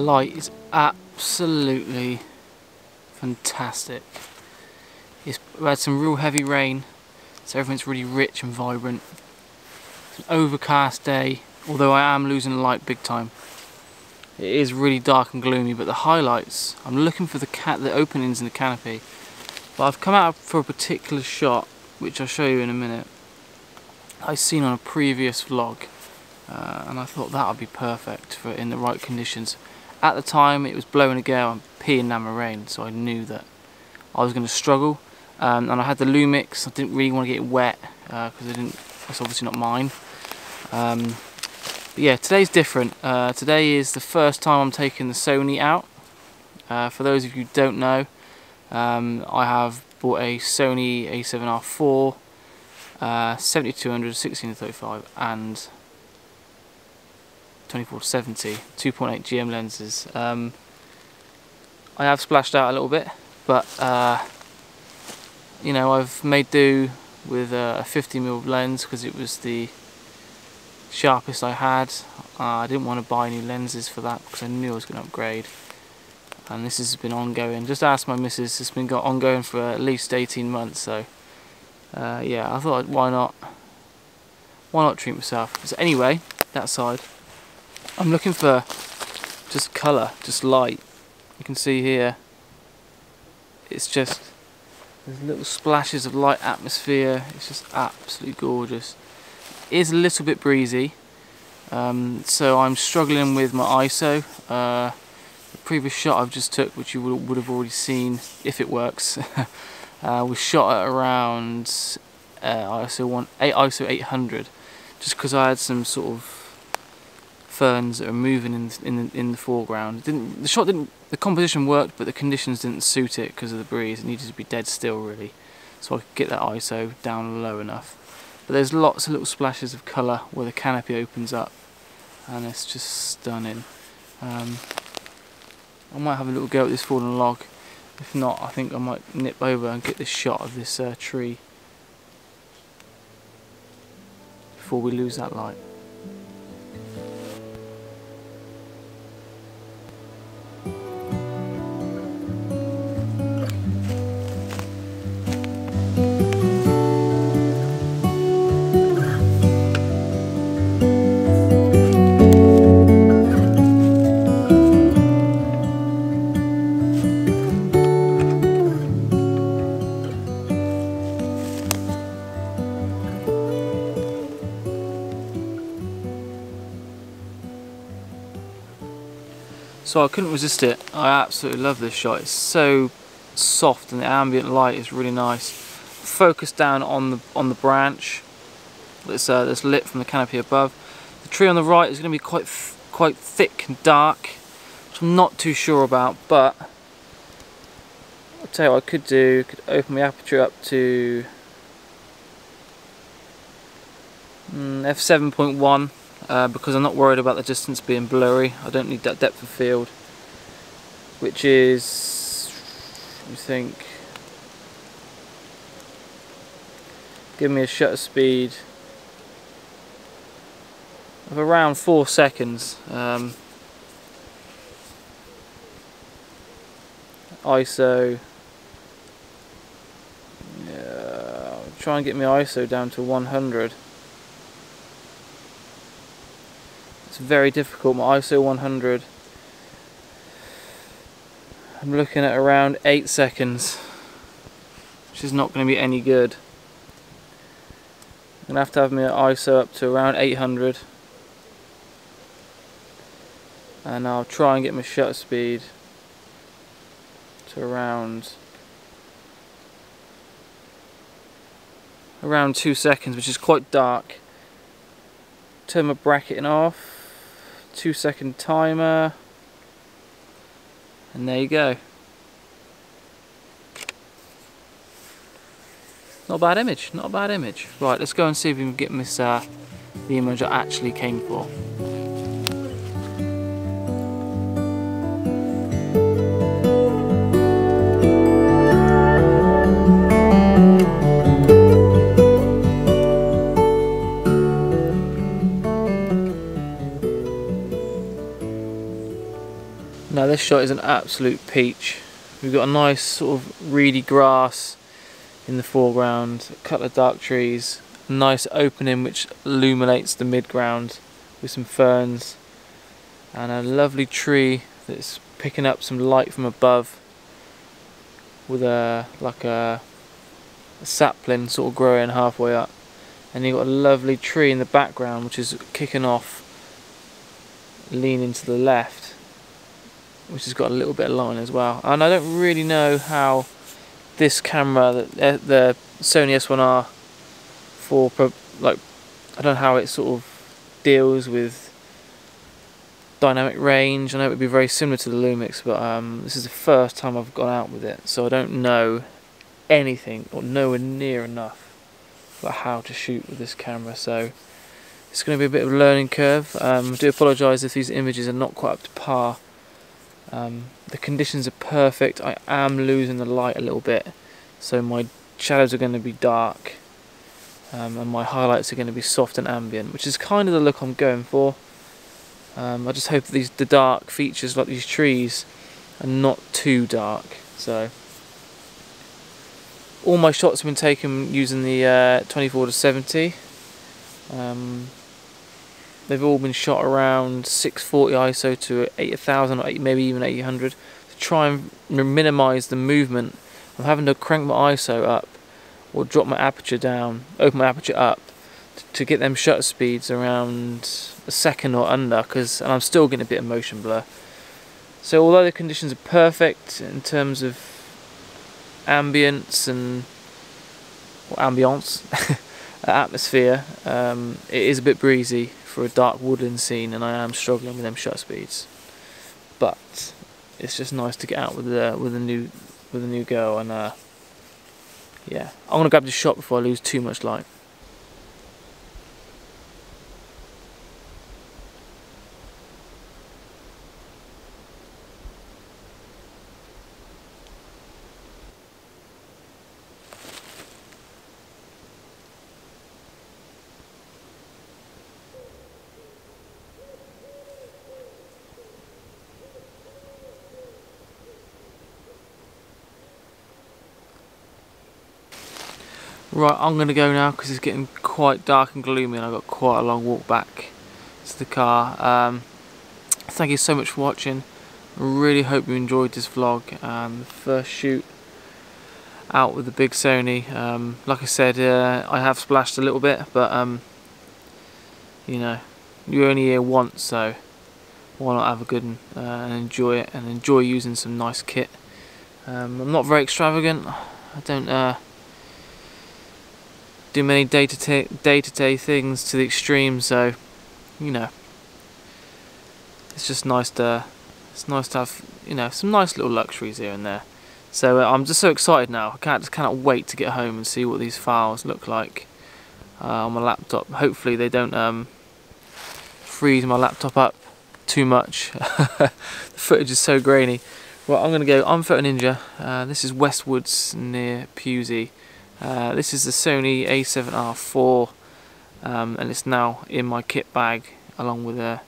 light is absolutely fantastic. We've had some real heavy rain, so everything's really rich and vibrant. It's an overcast day, although I am losing the light big time. It is really dark and gloomy, but the highlights, I'm looking for the openings in the canopy. But I've come out for a particular shot, which I'll show you in a minute. I've seen on a previous vlog, and I thought that would be perfect for in the right conditions. At the time, it was blowing a gale and peeing down my rain, so I knew that I was going to struggle. And I had the Lumix. I didn't really want to get it wet because it's obviously not mine. But yeah, today's different. Today is the first time I'm taking the Sony out. For those of you who don't know, I have bought a Sony A7RIV 7200, 16-35 and 24-70 2.8 GM lenses. I have splashed out a little bit, but you know, I've made do with a 50mm lens because it was the sharpest I had. I didn't want to buy new lenses for that because I knew I was going to upgrade, and this has been ongoing. Just ask my missus, it's been ongoing for at least 18 months, so yeah, I thought why not treat myself. So anyway, that side, I'm looking for just colour, just light. You can see here, it's just, there's little splashes of light atmosphere. It's just absolutely gorgeous. It is a little bit breezy, so I'm struggling with my ISO. The previous shot I've just took, which you would have already seen if it works, was shot at around ISO 800, just because I had some sort of ferns that are moving in the foreground. The composition worked, but the conditions didn't suit it because of the breeze. It needed to be dead still, really, so I could get that ISO down low enough. But there's lots of little splashes of colour where the canopy opens up, and it's just stunning. I might have a little go at this fallen log. If not, I think I might nip over and get this shot of this tree before we lose that light. So I couldn't resist it. I absolutely love this shot. It's so soft and the ambient light is really nice. Focus down on the branch that's lit from the canopy above. The tree on the right is going to be quite thick and dark, which I'm not too sure about. But I'll tell you what I could do. I could open my aperture up to f7.1. Because I'm not worried about the distance being blurry. I don't need that depth of field, which is, I think, give me a shutter speed of around 4 seconds. ISO, yeah, I'll try and get my ISO down to 100. Very difficult. My ISO 100, I'm looking at around 8 seconds, which is not going to be any good. I'm going to have my ISO up to around 800, and I'll try and get my shutter speed to around 2 seconds, which is quite dark. Turn my bracketing off. 2-second timer, and there you go. Not a bad image, not a bad image. Right, let's go and see if we can get this the image I actually came for. This shot is an absolute peach. We've got a nice sort of reedy grass in the foreground, a couple of dark trees, a nice opening which illuminates the midground with some ferns, and a lovely tree that's picking up some light from above with a sapling sort of growing halfway up. And you've got a lovely tree in the background which is kicking off, leaning to the left, which has got a little bit of line as well. And I don't really know how this camera, the Sony A7RIV, I don't know how it sort of deals with dynamic range. I know it would be very similar to the Lumix, but this is the first time I've gone out with it, so I don't know anything or nowhere near enough about how to shoot with this camera. So it's going to be a bit of a learning curve. I do apologise if these images are not quite up to par. The conditions are perfect. I am losing the light a little bit, so my shadows are going to be dark, and my highlights are going to be soft and ambient, which is kind of the look I'm going for. I just hope that the dark features like these trees are not too dark. So all my shots have been taken using the 24-70. They've all been shot around 640 ISO to 8000 or maybe even 800 to try and minimise the movement. I'm having to crank my ISO up or drop my aperture down, open my aperture up to get them shutter speeds around a second or under, and I'm still getting a bit of motion blur. So although the conditions are perfect in terms of ambience atmosphere, it is a bit breezy for a dark woodland scene, and I am struggling with them shutter speeds. But it's just nice to get out with a new girl, and yeah, I'm gonna grab this shot before I lose too much light. Right, I'm going to go now because it's getting quite dark and gloomy, and I've got quite a long walk back to the car. Thank you so much for watching. I really hope you enjoyed this vlog. The first shoot out with the big Sony. Like I said, I have splashed a little bit, but you know, you're only here once, so why not have a good one and enjoy it, and enjoy using some nice kit. I'm not very extravagant. I don't do many day-to-day things to the extreme, so you know, it's just nice to have, you know, some nice little luxuries here and there. So I'm just so excited now. I just cannot wait to get home and see what these files look like on my laptop. Hopefully they don't freeze my laptop up too much. The footage is so grainy. Well, I'm gonna go. I'm Photoninja. This is Westwoods near Pewsey. This is the Sony A7R4, and it's now in my kit bag along with a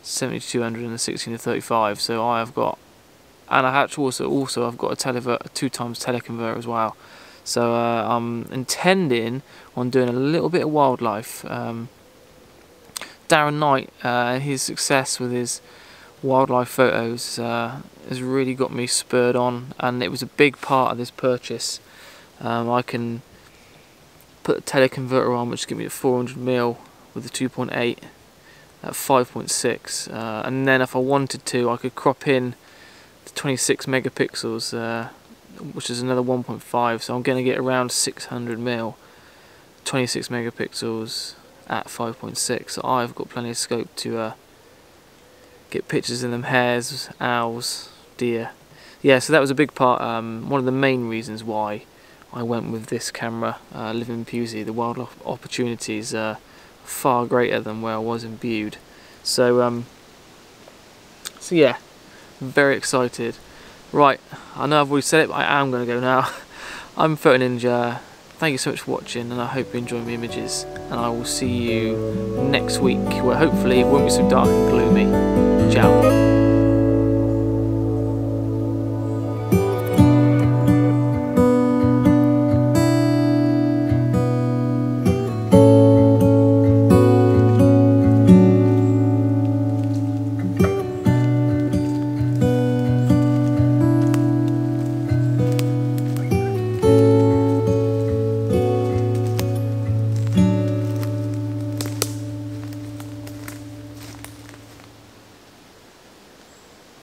70-200 and a 16-35. So I have got, and I have also I've got a 2x teleconverter as well. So I'm intending on doing a little bit of wildlife. Darren Knight, his success with his wildlife photos has really got me spurred on, and it was a big part of this purchase. I can put a teleconverter on, which gives me a 400mm with a 2.8 at 5.6, and then if I wanted to, I could crop in the 26 megapixels, which is another 1.5. So I'm going to get around 600mm, 26 megapixels at 5.6. So I've got plenty of scope to get pictures of them hares, owls, deer. Yeah, so that was a big part. One of the main reasons why I went with this camera. Living in Pewsey, the wildlife opportunities are far greater than where I was in Bude. So yeah, very excited. Right, I know I've already said it, but I am going to go now. I'm Photoninja. Thank you so much for watching, and I hope you enjoy my images. And I will see you next week, where hopefully it won't be so dark and gloomy. Ciao.